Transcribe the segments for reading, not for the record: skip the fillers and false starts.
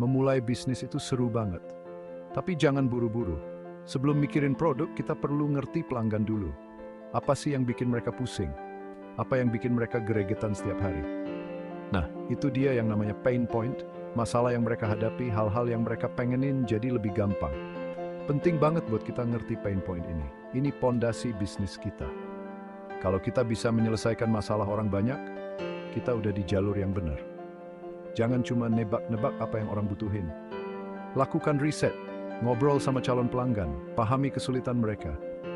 Memulai bisnis itu seru banget. Tapi jangan buru-buru. Sebelum mikirin produk, kita perlu ngerti pelanggan dulu. Apa sih yang bikin mereka pusing? Apa yang bikin mereka geregetan setiap hari? Nah, itu dia yang namanya pain point, masalah yang mereka hadapi, hal-hal yang mereka pengenin jadi lebih gampang. Penting banget buat kita ngerti pain point ini. Ini pondasi bisnis kita. Kalau kita bisa menyelesaikan masalah orang banyak, kita udah di jalur yang benar. Jangan cuma nebak-nebak apa yang orang butuhin. Lakukan riset, ngobrol sama calon pelanggan, pahami kesulitan mereka.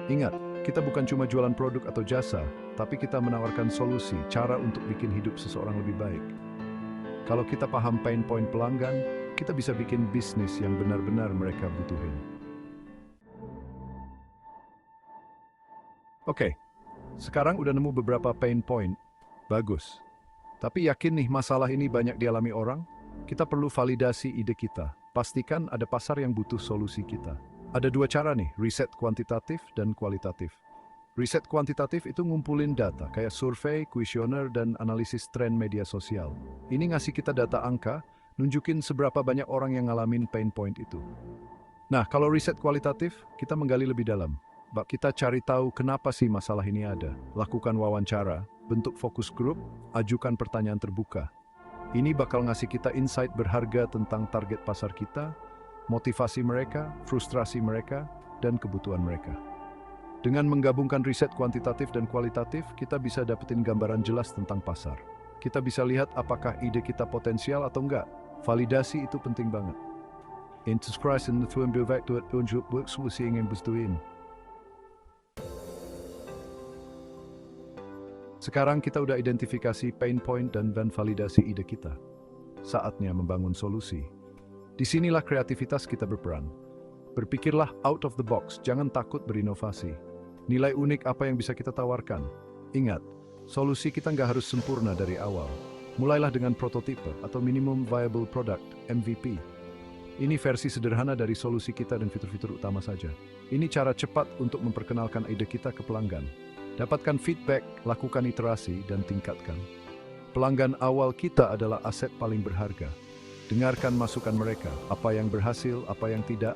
Ingat, kita bukan cuma jualan produk atau jasa, tapi kita menawarkan solusi, cara untuk bikin hidup seseorang lebih baik. Kalau kita paham pain point pelanggan, kita bisa bikin bisnis yang benar-benar mereka butuhin. Oke, sekarang udah nemu beberapa pain point. Bagus. Tapi yakin nih masalah ini banyak dialami orang? Kita perlu validasi ide kita. Pastikan ada pasar yang butuh solusi kita. Ada dua cara nih, riset kuantitatif dan kualitatif. Riset kuantitatif itu ngumpulin data, kayak survei, kuesioner, dan analisis tren media sosial. Ini ngasih kita data angka, nunjukin seberapa banyak orang yang ngalamin pain point itu. Nah, kalau riset kualitatif, kita menggali lebih dalam. Kita cari tahu kenapa sih masalah ini ada. Lakukan wawancara, bentuk fokus grup, ajukan pertanyaan terbuka. Ini bakal ngasih kita insight berharga tentang target pasar kita, motivasi mereka, frustrasi mereka, dan kebutuhan mereka. Dengan menggabungkan riset kuantitatif dan kualitatif, kita bisa dapetin gambaran jelas tentang pasar. Kita bisa lihat apakah ide kita potensial atau enggak. Validasi itu penting banget. Enterprise in the firm director at Unjuk Works yang bestuin. Sekarang kita udah identifikasi pain point dan validasi ide kita. Saatnya membangun solusi. Disinilah kreativitas kita berperan. Berpikirlah out of the box, jangan takut berinovasi. Nilai unik apa yang bisa kita tawarkan. Ingat, solusi kita nggak harus sempurna dari awal. Mulailah dengan prototipe atau minimum viable product, MVP. Ini versi sederhana dari solusi kita dan fitur-fitur utama saja. Ini cara cepat untuk memperkenalkan ide kita ke pelanggan. Dapatkan feedback, lakukan iterasi, dan tingkatkan. Pelanggan awal kita adalah aset paling berharga. Dengarkan masukan mereka, apa yang berhasil, apa yang tidak.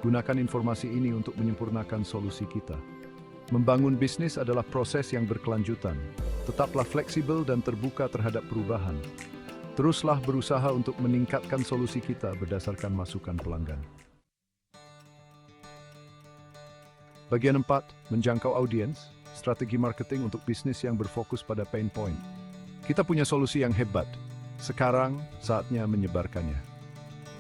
Gunakan informasi ini untuk menyempurnakan solusi kita. Membangun bisnis adalah proses yang berkelanjutan. Tetaplah fleksibel dan terbuka terhadap perubahan. Teruslah berusaha untuk meningkatkan solusi kita berdasarkan masukan pelanggan. Bagian 4, menjangkau audiens. Strategi marketing untuk bisnis yang berfokus pada pain point. Kita punya solusi yang hebat. Sekarang saatnya menyebarkannya.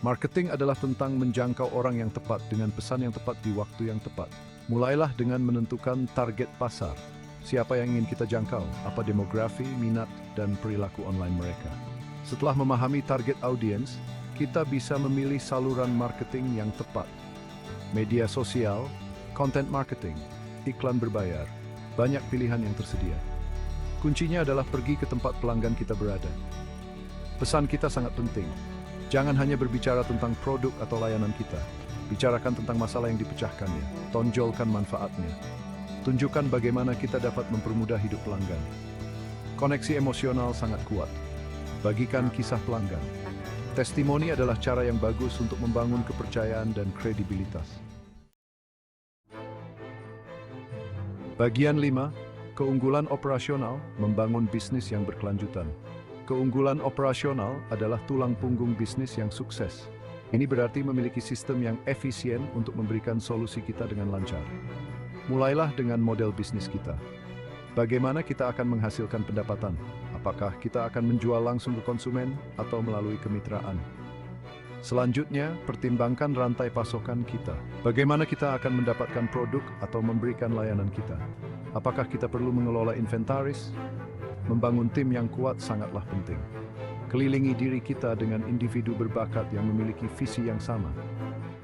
Marketing adalah tentang menjangkau orang yang tepat dengan pesan yang tepat di waktu yang tepat. Mulailah dengan menentukan target pasar. Siapa yang ingin kita jangkau, apa demografi, minat, dan perilaku online mereka. Setelah memahami target audiens, kita bisa memilih saluran marketing yang tepat. Media sosial, content marketing, iklan berbayar. Banyak pilihan yang tersedia. Kuncinya adalah pergi ke tempat pelanggan kita berada. Pesan kita sangat penting. Jangan hanya berbicara tentang produk atau layanan kita. Bicarakan tentang masalah yang dipecahkannya. Tonjolkan manfaatnya. Tunjukkan bagaimana kita dapat mempermudah hidup pelanggan. Koneksi emosional sangat kuat. Bagikan kisah pelanggan. Testimoni adalah cara yang bagus untuk membangun kepercayaan dan kredibilitas. Bagian 5, keunggulan operasional membangun bisnis yang berkelanjutan. Keunggulan operasional adalah tulang punggung bisnis yang sukses. Ini berarti memiliki sistem yang efisien untuk memberikan solusi kita dengan lancar. Mulailah dengan model bisnis kita. Bagaimana kita akan menghasilkan pendapatan? Apakah kita akan menjual langsung ke konsumen atau melalui kemitraan? Selanjutnya, pertimbangkan rantai pasokan kita. Bagaimana kita akan mendapatkan produk atau memberikan layanan kita? Apakah kita perlu mengelola inventaris? Membangun tim yang kuat sangatlah penting. Kelilingi diri kita dengan individu berbakat yang memiliki visi yang sama.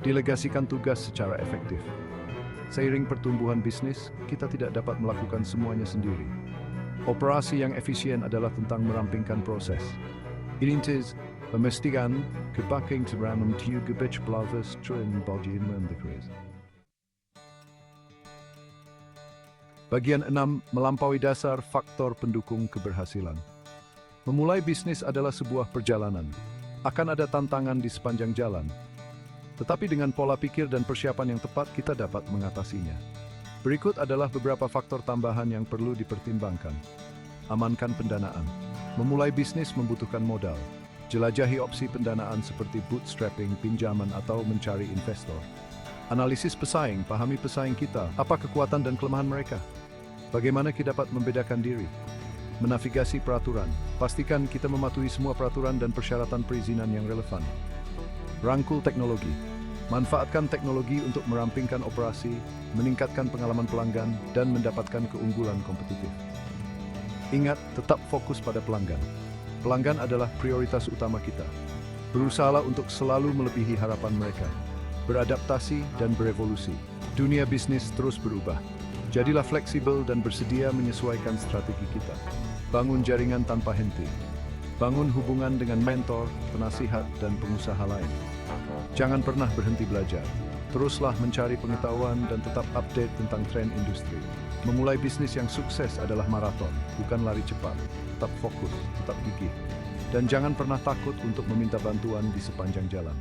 Delegasikan tugas secara efektif. Seiring pertumbuhan bisnis, kita tidak dapat melakukan semuanya sendiri. Operasi yang efisien adalah tentang merampingkan proses. Ini memastikan kebaking teranum juga belas tren bagian mendekris. Bagian 6, melampaui dasar faktor pendukung keberhasilan. Memulai bisnis adalah sebuah perjalanan. Akan ada tantangan di sepanjang jalan, tetapi dengan pola pikir dan persiapan yang tepat kita dapat mengatasinya. Berikut adalah beberapa faktor tambahan yang perlu dipertimbangkan. Amankan pendanaan. Memulai bisnis membutuhkan modal. Jelajahi opsi pendanaan seperti bootstrapping, pinjaman, atau mencari investor. Analisis pesaing, pahami pesaing kita, apa kekuatan dan kelemahan mereka. Bagaimana kita dapat membedakan diri. Menavigasi peraturan, pastikan kita mematuhi semua peraturan dan persyaratan perizinan yang relevan. Rangkul teknologi, manfaatkan teknologi untuk merampingkan operasi, meningkatkan pengalaman pelanggan, dan mendapatkan keunggulan kompetitif. Ingat, tetap fokus pada pelanggan. Pelanggan adalah prioritas utama kita. Berusahalah untuk selalu melebihi harapan mereka. Beradaptasi dan berevolusi. Dunia bisnis terus berubah. Jadilah fleksibel dan bersedia menyesuaikan strategi kita. Bangun jaringan tanpa henti. Bangun hubungan dengan mentor, penasihat, dan pengusaha lain. Jangan pernah berhenti belajar. Teruslah mencari pengetahuan dan tetap update tentang tren industri. Memulai bisnis yang sukses adalah maraton, bukan lari cepat. Tetap fokus, tetap gigih. Dan jangan pernah takut untuk meminta bantuan di sepanjang jalan.